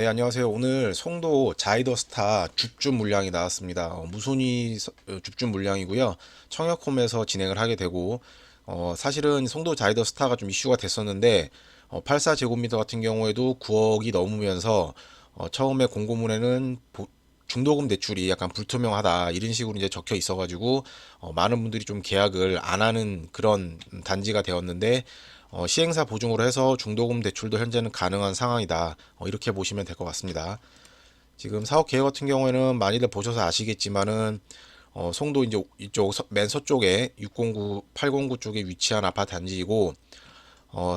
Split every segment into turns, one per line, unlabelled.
네, 안녕하세요. 오늘 송도 자이더스타 줍줍 물량이 나왔습니다. 무순위 줍줍 물량이고요. 청약홈에서 진행을 하게 되고, 사실은 송도 자이더스타가 좀 이슈가 됐었는데, 84제곱미터 같은 경우에도 9억이 넘으면서, 처음에 공고문에는 중도금 대출이 약간 불투명하다 이런 식으로 이제 적혀 있어가지고 많은 분들이 좀 계약을 안 하는 그런 단지가 되었는데, 시행사 보증으로 해서 중도금 대출도 현재는 가능한 상황이다. 이렇게 보시면 될 것 같습니다. 지금 사업 계획 같은 경우에는 많이들 보셔서 아시겠지만은 송도 이제 이쪽 맨 서쪽에 609, 809 쪽에 위치한 아파트 단지이고,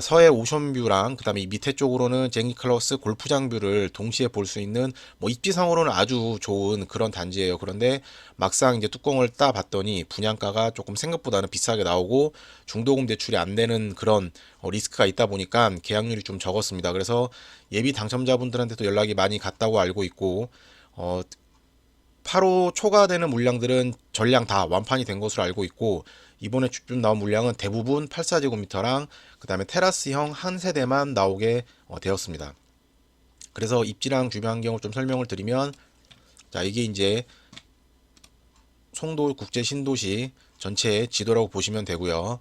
서해 오션뷰랑 그다음에 이 밑에 쪽으로는 제니클러스 골프장 뷰를 동시에 볼 수 있는 뭐 입지상으로는 아주 좋은 그런 단지예요. 그런데 막상 이제 뚜껑을 따 봤더니 분양가가 조금 생각보다는 비싸게 나오고 중도금 대출이 안 되는 그런 리스크가 있다 보니까 계약률이 좀 적었습니다. 그래서 예비 당첨자분들한테도 연락이 많이 갔다고 알고 있고, 어, 8호 초과되는 물량들은 전량 다 완판이 된 것으로 알고 있고, 이번에 쭉 나온 물량은 대부분 84제곱미터랑 그 다음에 테라스형 한 세대만 나오게 되었습니다. 그래서 입지랑 주변 환경을 좀 설명을 드리면, 자, 이게 이제 송도 국제 신도시 전체의 지도라고 보시면 되고요.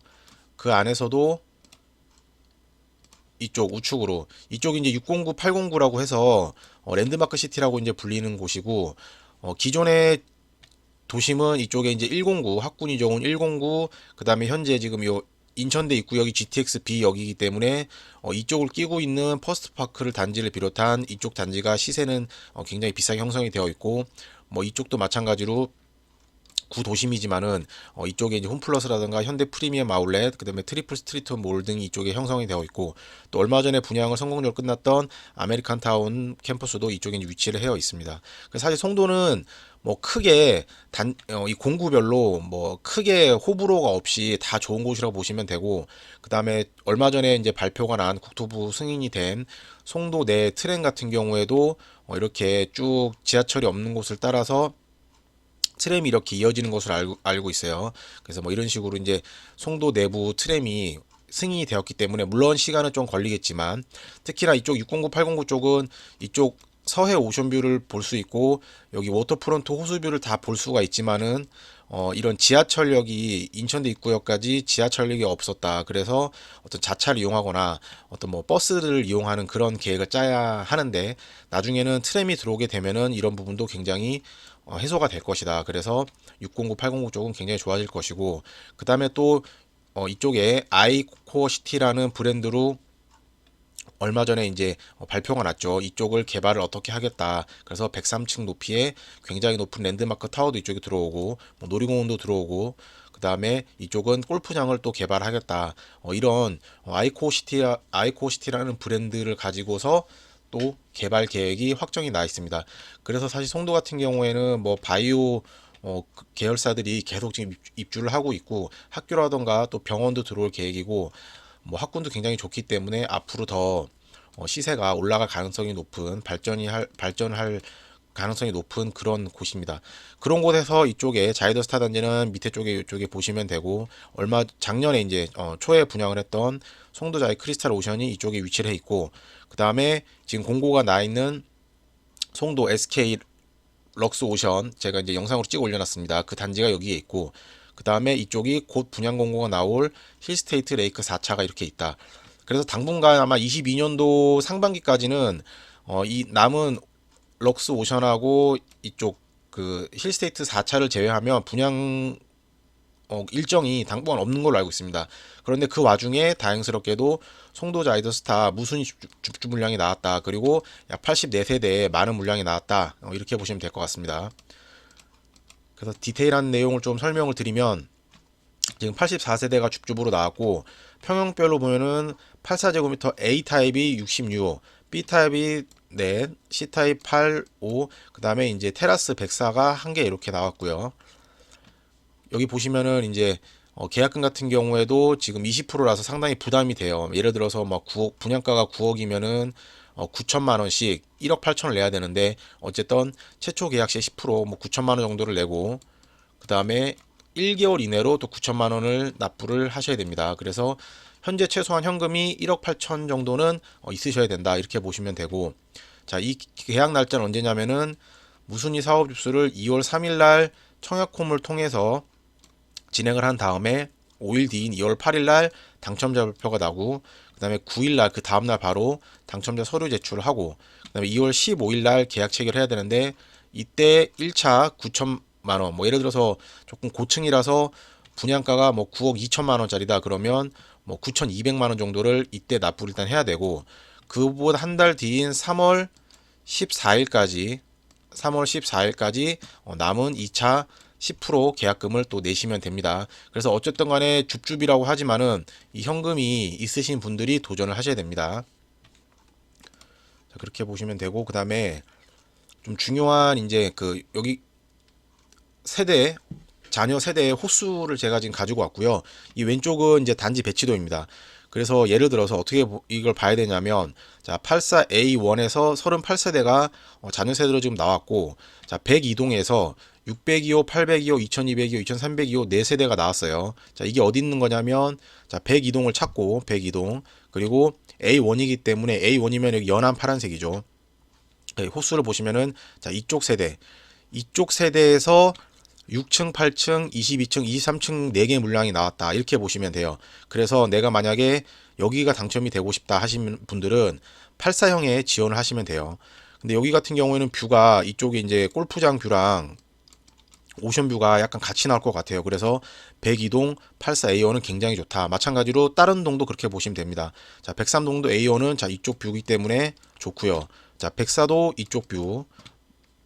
그 안에서도 이쪽 우측으로, 이쪽이 이제 609, 809라고 해서 랜드마크 시티라고 이제 불리는 곳이고, 기존의 도심은 이쪽에 이제 109 학군이 좋은 109, 그다음에 현재 지금 요 인천대 입구역이 GTX B역이기 때문에 이쪽을 끼고 있는 퍼스트파크를 단지를 비롯한 이쪽 단지가 시세는 굉장히 비싸게 형성이 되어 있고, 뭐 이쪽도 마찬가지로 구도심이지만은 이쪽에 이제 홈플러스라든가 현대 프리미엄 아울렛, 그다음에 트리플 스트리트 몰 등이 이쪽에 형성이 되어 있고, 또 얼마 전에 분양을 성공적으로 끝났던 아메리칸 타운 캠퍼스도 이쪽에 이제 위치를 해어 있습니다. 그래서 사실 송도는 뭐 크게 이 공구별로 뭐 크게 호불호가 없이 다 좋은 곳이라고 보시면 되고, 그다음에 얼마 전에 이제 발표가 난 국토부 승인이 된 송도 내 트램 같은 경우에도 이렇게 쭉 지하철이 없는 곳을 따라서 트램이 이렇게 이어지는 것으로 알고 있어요. 그래서 뭐 이런 식으로 이제 송도 내부 트램이 승인이 되었기 때문에, 물론 시간은 좀 걸리겠지만, 특히나 이쪽 609, 809 쪽은 이쪽 서해 오션뷰를 볼 수 있고 여기 워터프론트 호수뷰를 다 볼 수가 있지만은, 이런 지하철역이 인천대 입구역까지 지하철역이 없었다. 그래서 어떤 자차를 이용하거나 어떤 뭐 버스를 이용하는 그런 계획을 짜야 하는데, 나중에는 트램이 들어오게 되면은 이런 부분도 굉장히 해소가 될 것이다. 그래서 609, 809 쪽은 굉장히 좋아질 것이고, 그 다음에 또 이쪽에 아이코어 시티라는 브랜드로 얼마 전에 이제 발표가 났죠. 이쪽을 개발을 어떻게 하겠다. 그래서 103층 높이의 굉장히 높은 랜드마크 타워도 이쪽에 들어오고, 뭐 놀이공원도 들어오고, 그 다음에 이쪽은 골프장을 또 개발하겠다. 이런 아이코시티라는 브랜드를 가지고서 또 개발 계획이 확정이 나 있습니다. 그래서 사실 송도 같은 경우에는 뭐 바이오 계열사들이 계속 지금 입주를 하고 있고, 학교라던가 또 병원도 들어올 계획이고, 뭐 학군도 굉장히 좋기 때문에 앞으로 더 시세가 올라갈 가능성이 높은, 발전할 가능성이 높은 그런 곳입니다. 그런 곳에서 이쪽에 자이더스타 단지는 밑에 쪽에 이쪽에 보시면 되고, 얼마 작년에 이제 초에 분양을 했던 송도자이 크리스탈 오션이 이쪽에 위치를 해 있고, 그 다음에 지금 공고가 나 있는 송도 SK 럭스 오션, 제가 이제 영상으로 찍어 올려놨습니다. 그 단지가 여기에 있고, 그 다음에 이쪽이 곧 분양 공고가 나올 힐스테이트 레이크 4차가 이렇게 있다. 그래서 당분간 아마 22년도 상반기까지는 이 남은 럭스 오션하고 이쪽 그 힐스테이트 4차를 제외하면 분양 일정이 당분간 없는 걸로 알고 있습니다. 그런데 그 와중에 다행스럽게도 송도 자이더스타 무순위 줍줍 물량이 나왔다. 그리고 약 84세대의 많은 물량이 나왔다. 이렇게 보시면 될 것 같습니다. 그래서 디테일한 내용을 좀 설명을 드리면, 지금 84세대가 줍줍으로 나왔고, 평형별로 보면은 84제곱미터 A 타입이 66, B 타입이 4, C 타입 8, 5, 그 다음에 이제 테라스 104가 한 개 이렇게 나왔고요. 여기 보시면은 이제 계약금 같은 경우에도 지금 20%라서 상당히 부담이 돼요. 예를 들어서 막 9억, 분양가가 9억이면은 9천만 원씩 1억 8천을 내야 되는데, 어쨌든 최초 계약 시 10%뭐 9천만 원 정도를 내고, 그 다음에 1개월 이내로 또 9천만 원을 납부를 하셔야 됩니다. 그래서 현재 최소한 현금이 1억 8천 정도는 있으셔야 된다. 이렇게 보시면 되고, 자, 이 계약 날짜는 언제냐면은 무순위 사업 입수를 2월 3일 날 청약홈을 통해서 진행을 한 다음에 5일 뒤인 2월 8일 날 당첨자 발표가 나고, 그다음에 9일 날 그 다음 날 바로 당첨자 서류 제출을 하고, 그다음에 2월 15일 날 계약 체결을 해야 되는데, 이때 1차 9천만 원, 뭐 예를 들어서 조금 고층이라서 분양가가 뭐 9억 2천만 원짜리다 그러면 뭐 9,200만 원 정도를 이때 납부를 일단 해야 되고, 그보다 한 달 뒤인 3월 14일까지 남은 2차 10% 계약금을 또 내시면 됩니다. 그래서 어쨌든 간에 줍줍이라고 하지만은 이 현금이 있으신 분들이 도전을 하셔야 됩니다. 자, 그렇게 보시면 되고, 그 다음에 좀 중요한 이제 그 여기 세대 자녀 세대의 호수를 제가 지금 가지고 왔고요. 이 왼쪽은 이제 단지 배치도입니다. 그래서 예를 들어서 어떻게 이걸 봐야 되냐면, 자, 84A1에서 38세대가 자녀 세대로 지금 나왔고, 자, 102동에서 602호, 802호, 2202호, 2302호 4세대가 나왔어요. 자, 이게 어디 있는 거냐면, 자, 102동을 찾고, 102동. 그리고 A1이기 때문에 A1이면 여기 연한 파란색이죠. 호수를 보시면은, 자, 이쪽 세대에서 6층, 8층, 22층, 23층 4개 물량이 나왔다. 이렇게 보시면 돼요. 그래서 내가 만약에 여기가 당첨이 되고 싶다 하시는 분들은 84형에 지원을 하시면 돼요. 근데 여기 같은 경우에는 뷰가 이쪽에 이제 골프장 뷰랑 오션뷰가 약간 같이 나올 것 같아요. 그래서 102동 84A1은 굉장히 좋다. 마찬가지로 다른 동도 그렇게 보시면 됩니다. 자, 103동도 A1은 자, 이쪽 뷰이기 때문에 좋고요. 자, 104도 이쪽 뷰.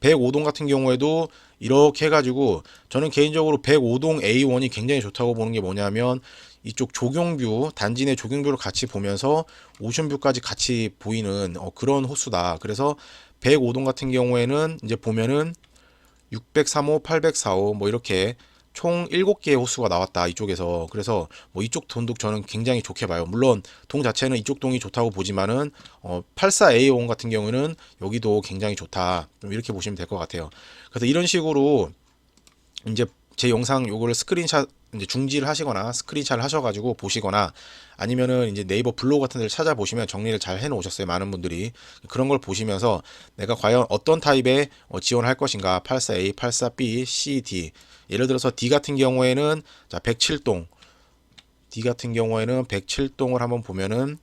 105동 같은 경우에도 이렇게 해가지고, 저는 개인적으로 105동 A1이 굉장히 좋다고 보는 게 뭐냐면, 이쪽 조경뷰, 단지 내 조경뷰를 같이 보면서 오션뷰까지 같이 보이는 그런 호수다. 그래서 105동 같은 경우에는 이제 보면은 603호, 804호 뭐 이렇게 총 7개의 호수가 나왔다 이쪽에서. 그래서 뭐 이쪽 돈도 저는 굉장히 좋게 봐요. 물론 동 자체는 이쪽 동이 좋다고 보지만은 84A1 같은 경우는 여기도 굉장히 좋다, 좀 이렇게 보시면 될 것 같아요. 그래서 이런 식으로 이제 제 영상 요거를 스크린샷 이제 중지를 하시거나 스크린샷을 하셔가지고 보시거나, 아니면은 이제 네이버 블로그 같은 데를 찾아보시면 정리를 잘 해놓으셨어요. 많은 분들이 그런 걸 보시면서 내가 과연 어떤 타입의 지원을 할 것인가, 84A, 84B, C, D. 예를 들어서 D 같은 경우에는 자 107동, D 같은 경우에는 107동을 한번 보면은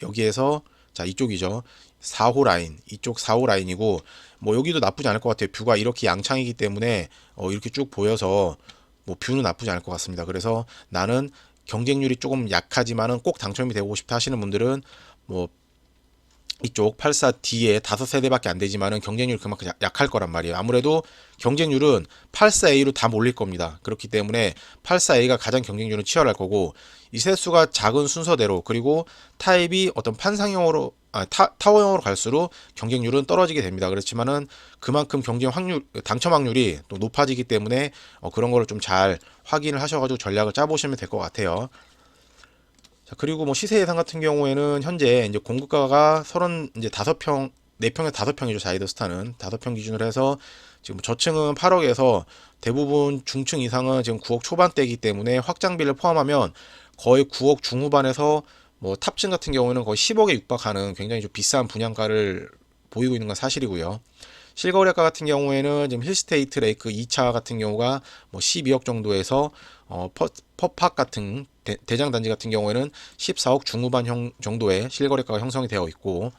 여기에서 자 이쪽이죠. 4호 라인, 이쪽 4호 라인이고, 뭐 여기도 나쁘지 않을 것 같아요. 뷰가 이렇게 양창이기 때문에 이렇게 쭉 보여서 뭐 뷰는 나쁘지 않을 것 같습니다. 그래서 나는 경쟁률이 조금 약하지만은 꼭 당첨이 되고 싶다 하시는 분들은 뭐 이쪽 84D에 5세대밖에 안 되지만은 경쟁률이 그만큼 약할 거란 말이에요. 아무래도 경쟁률은 84A로 다 몰릴 겁니다. 그렇기 때문에 84A가 가장 경쟁률은 치열할 거고, 이 세수가 작은 순서대로, 그리고 타입이 어떤 판상형으로 타워형으로 갈수록 경쟁률은 떨어지게 됩니다. 그렇지만은 그만큼 당첨 확률이 또 높아지기 때문에 그런 거를 좀 잘 확인을 하셔가지고 전략을 짜보시면 될 것 같아요. 자, 그리고 뭐 시세 예상 같은 경우에는 현재 이제 공급가가 35평, 4평에 5평이죠. 자이더스타는 5평 기준으로 해서 지금 저층은 8억에서 대부분 중층 이상은 지금 9억 초반대이기 때문에 확장비를 포함하면 거의 9억 중후반에서 뭐 탑층 같은 경우에는 거의 10억에 육박하는 굉장히 좀 비싼 분양가를 보이고 있는 건 사실이고요. 실거래가 같은 경우에는 지금 힐스테이트 레이크 2차 같은 경우가 뭐 12억 정도에서 퍼팍 같은 대장 단지 같은 경우에는 14억 중후반 정도의 실거래가가 형성이 되어 있고,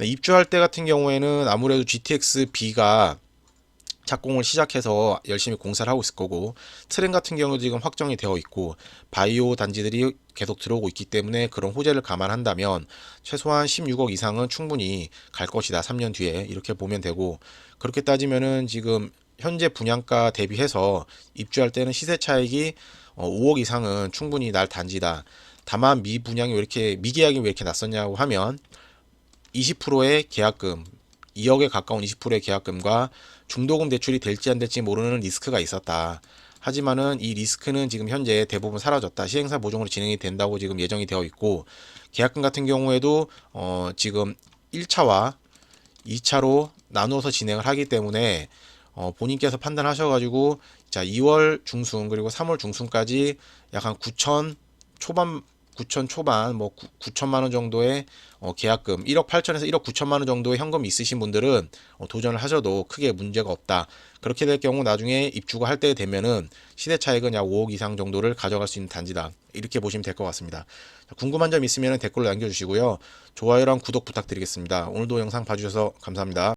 입주할 때 같은 경우에는 아무래도 GTX B가 착공을 시작해서 열심히 공사를 하고 있을 거고, 트램 같은 경우도 지금 확정이 되어 있고, 바이오 단지들이 계속 들어오고 있기 때문에 그런 호재를 감안한다면 최소한 16억 이상은 충분히 갈 것이다 3년 뒤에, 이렇게 보면 되고, 그렇게 따지면은 지금 현재 분양가 대비해서 입주할 때는 시세 차익이 5억 이상은 충분히 날 단지다. 다만 미계약이 왜 이렇게 났었냐고 하면 20%의 계약금, 2억에 가까운 20%의 계약금과 중도금 대출이 될지 안 될지 모르는 리스크가 있었다. 하지만은 이 리스크는 지금 현재 대부분 사라졌다. 시행사 모종으로 진행이 된다고 지금 예정이 되어 있고, 계약금 같은 경우에도 지금 1차와 2차로 나누어서 진행을 하기 때문에 본인께서 판단하셔가지고, 자 2월 중순 그리고 3월 중순까지 약 한 9천 초반 9천 초반 뭐 9천만 원 정도의 계약금 1억 8천에서 1억 9천만 원 정도의 현금이 있으신 분들은 도전을 하셔도 크게 문제가 없다. 그렇게 될 경우 나중에 입주가 할 때 되면은 시세 차익은 약 5억 이상 정도를 가져갈 수 있는 단지다. 이렇게 보시면 될 것 같습니다. 궁금한 점 있으면 댓글로 남겨주시고요. 좋아요랑 구독 부탁드리겠습니다. 오늘도 영상 봐주셔서 감사합니다.